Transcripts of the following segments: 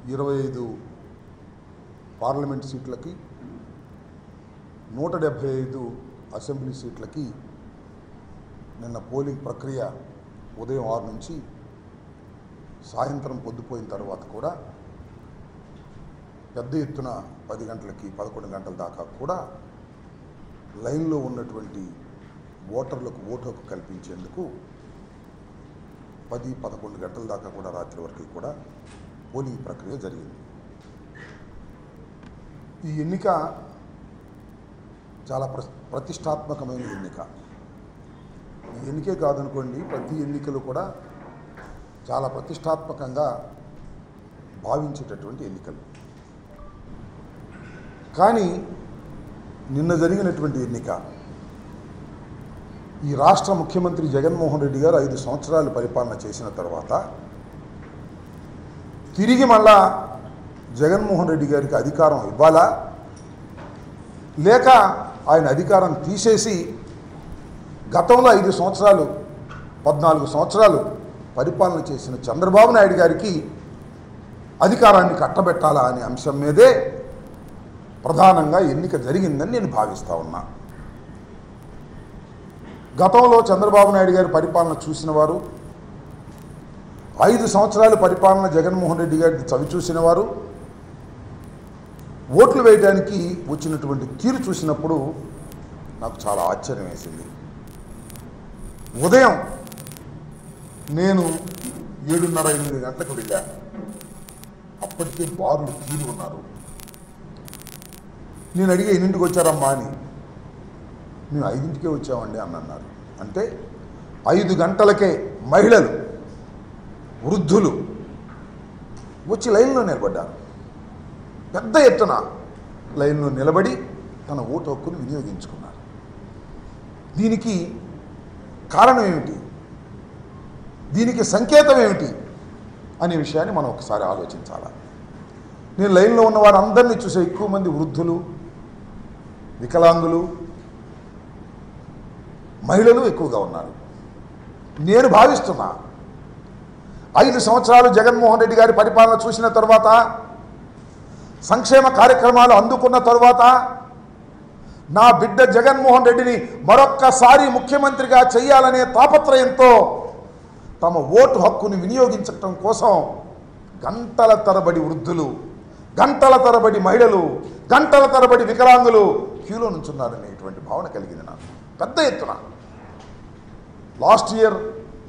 25 parliament సీట్లకి 175 assembly సీట్లకి నిన్న polling ప్రక్రియ ఉదయం 6 నుంచి సాయంత్రం పొద్దుపోయిన తర్వాత కూడా పెద్ద ఎత్తున 10 గంటలకి 11 గంటల దాకా కూడా లైన్లో ఉన్నటువంటి ఓటర్లకు ఓటు హక్కు కల్పించేందుకు 10-11 గంటల దాకా కూడా రాత్రి వరకు కూడా పోలింగ్ ప్రక్రియ జరిగింది. ఈ ఎన్నిక చాలా ప్రతిష్టాత్మకమైన ఎన్నిక. ఈ ఎన్నికే కాదనుకోండి, ప్రతి ఎన్నికలు కూడా చాలా ప్రతిష్టాత్మకంగా భావించేటటువంటి ఎన్నికలు. కానీ నిన్న జరిగినటువంటి ఎన్నిక ఈ రాష్ట్ర ముఖ్యమంత్రి జగన్మోహన్ రెడ్డి గారు 5 సంవత్సరాలు పరిపాలన చేసిన తర్వాత తిరిగి మళ్ళా జగన్మోహన్ రెడ్డి గారికి అధికారం ఇవ్వాలా, లేక ఆయన అధికారం తీసేసి గతంలో 5 సంవత్సరాలు 14 సంవత్సరాలు పరిపాలన చేసిన చంద్రబాబు నాయుడు గారికి అధికారాన్ని కట్టబెట్టాలా అనే అంశం మీదే ప్రధానంగా ఎన్నిక జరిగిందని నేను భావిస్తూ ఉన్నా. గతంలో చంద్రబాబు నాయుడు గారి పరిపాలన చూసిన వారు, 5 సంవత్సరాలు పరిపాలన జగన్మోహన్ రెడ్డి గారిని చవి చూసిన వారు ఓట్లు వేయడానికి వచ్చినటువంటి తీరు చూసినప్పుడు నాకు చాలా ఆశ్చర్యం వేసింది. ఉదయం నేను 7:30-8 గంటలకు వెళ్ళా. అప్పటికే బారులు తీరు ఉన్నారు. నేను అడిగే 8ంటికి వచ్చారమ్మా అని. మేము 5ంటికే వచ్చామండి అని అన్నారు. అంటే 5 గంటలకే మహిళలు, వృద్ధులు వచ్చి లైన్లో నిలబడ్డారు. పెద్ద ఎత్తున లైన్లో నిలబడి తన ఓటు హక్కును వినియోగించుకున్నారు. దీనికి కారణం ఏమిటి, దీనికి సంకేతం ఏమిటి అనే విషయాన్ని మనం ఒకసారి ఆలోచించాలి. నేను లైన్లో ఉన్న వారందరినీ చూసే ఎక్కువ మంది వృద్ధులు, వికలాంగులు, మహిళలు ఎక్కువగా ఉన్నారు. నేను భావిస్తున్నా 5 సంవత్సరాలు జగన్మోహన్ రెడ్డి గారి పరిపాలన చూసిన తర్వాత, సంక్షేమ కార్యక్రమాలు అందుకున్న తర్వాత, నా బిడ్డ జగన్మోహన్ రెడ్డిని మరొక్కసారి ముఖ్యమంత్రిగా చేయాలనే తాపత్రయంతో తమ ఓటు హక్కుని వినియోగించటం కోసం గంటల తరబడి వృద్ధులు, గంటల తరబడి మహిళలు, గంటల తరబడి వికలాంగులు క్యూలో నుంచున్నారనేటువంటి భావన కలిగింది నాకు పెద్ద ఎత్తున.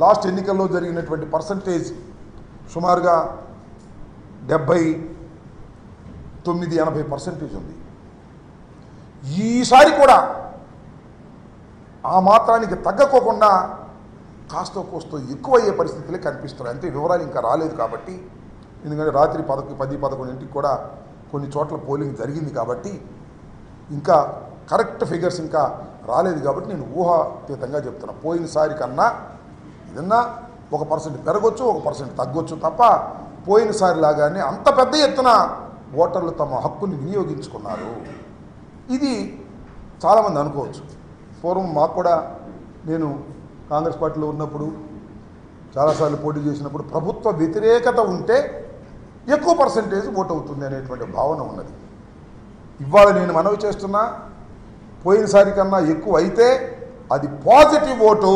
లాస్ట్ ఎన్నికల్లో జరిగినటువంటి పర్సంటేజ్ సుమారుగా 79-80% ఉంది. ఈసారి కూడా ఆ మాత్రానికి తగ్గకోకుండా కాస్తో కోస్తో ఎక్కువయ్యే పరిస్థితులే కనిపిస్తున్నాయి. అంతే, వివరాలు ఇంకా రాలేదు కాబట్టి, ఎందుకంటే రాత్రి 10-11 కూడా కొన్ని చోట్ల పోలింగ్ జరిగింది కాబట్టి ఇంకా కరెక్ట్ ఫిగర్స్ ఇంకా రాలేదు కాబట్టి నేను ఊహాతీతంగా చెప్తున్నా. పోయినసారి కన్నా ఏదన్నా 1% పెరగొచ్చు, 1% తగ్గొచ్చు తప్ప పోయినసారి లాగానే అంత పెద్ద ఎత్తున ఓటర్లు తమ హక్కుని వినియోగించుకున్నారు. ఇది చాలామంది అనుకోవచ్చు. పూర్వం మాకు కూడా, నేను కాంగ్రెస్ పార్టీలో ఉన్నప్పుడు చాలాసార్లు పోటీ చేసినప్పుడు ప్రభుత్వ వ్యతిరేకత ఉంటే ఎక్కువ పర్సంటేజ్ ఓటు అవుతుంది అనేటువంటి భావన ఉన్నది. ఇవాళ నేను మనవి చేస్తున్నా, పోయినసారి కన్నా ఎక్కువ అయితే అది పాజిటివ్ ఓటు.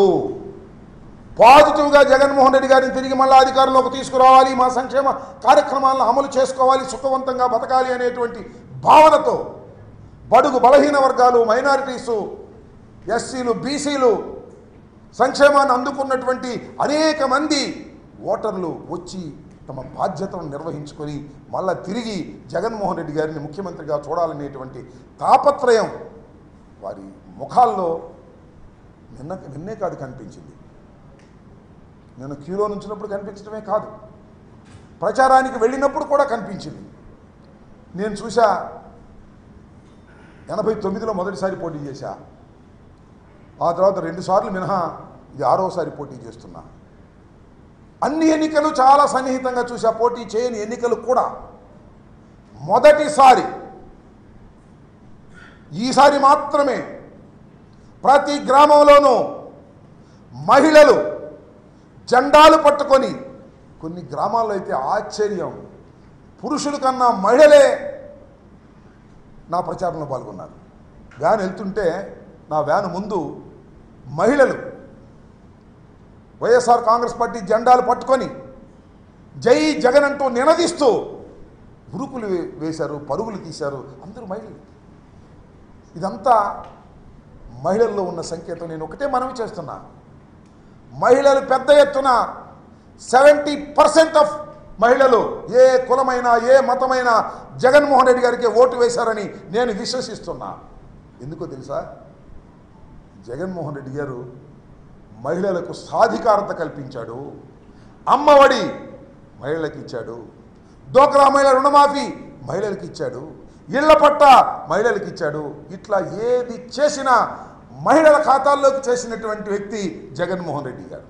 పాజిటివ్గా జగన్మోహన్ రెడ్డి గారిని తిరిగి మళ్ళీ అధికారంలోకి తీసుకురావాలి, మా సంక్షేమ కార్యక్రమాలను అమలు చేసుకోవాలి, సుఖవంతంగా బతకాలి అనేటువంటి భావనతో బడుగు బలహీన వర్గాలు, మైనారిటీసు, ఎస్సీలు, బీసీలు, సంక్షేమాన్ని అందుకున్నటువంటి అనేక మంది ఓటర్లు వచ్చి తమ బాధ్యతను నిర్వహించుకొని మళ్ళా తిరిగి జగన్మోహన్ రెడ్డి గారిని ముఖ్యమంత్రిగా చూడాలనేటువంటి తాపత్రయం వారి ముఖాల్లో నిన్నే కాదు కనిపించింది. నేను క్యూలో నుంచినప్పుడు కనిపించడమే కాదు, ప్రచారానికి వెళ్ళినప్పుడు కూడా కనిపించింది. నేను చూసా, 89లో మొదటిసారి పోటీ చేశా, ఆ తర్వాత 2 సార్లు మినహా ఇది 6వసారి పోటీ చేస్తున్నా. అన్ని ఎన్నికలు చాలా సన్నిహితంగా చూసా, పోటీ చేయని ఎన్నికలు కూడా. మొదటిసారి ఈసారి మాత్రమే ప్రతి గ్రామంలోనూ మహిళలు జెండాలు పట్టుకొని, కొన్ని గ్రామాల్లో అయితే ఆశ్చర్యం, పురుషుల కన్నా మహిళలే నా ప్రచారంలో పాల్గొన్నారు. వ్యాన్ వెళ్తుంటే నా వ్యాన్ ముందు మహిళలు వైఎస్ఆర్ కాంగ్రెస్ పార్టీ జెండాలు పట్టుకొని జై జగన్ అంటూ నినదిస్తూ ఉరుకులు వేశారు, పరుగులు తీశారు. అందరూ మహిళలు. ఇదంతా మహిళల్లో ఉన్న సంకేతం. నేను ఒకటే మనవి చేస్తున్నా, మహిళలు పెద్ద ఎత్తున 70% ఆఫ్ మహిళలు ఏ కులమైనా ఏ మతమైనా జగన్మోహన్ రెడ్డి గారికి ఓటు వేశారని నేను విశ్వసిస్తున్నా. ఎందుకో తెలుసా? జగన్మోహన్ రెడ్డి గారు మహిళలకు సాధికారత కల్పించాడు, అమ్మఒడి మహిళలకు ఇచ్చాడు, డోక్రా మహిళల రుణమాఫీ మహిళలకు ఇచ్చాడు, ఇళ్ల పట్ట మహిళలకు ఇచ్చాడు. ఇట్లా ఏది చేసినా మహిళల ఖాతాల్లోకి చేసినటువంటి వ్యక్తి జగన్మోహన్ రెడ్డి గారు.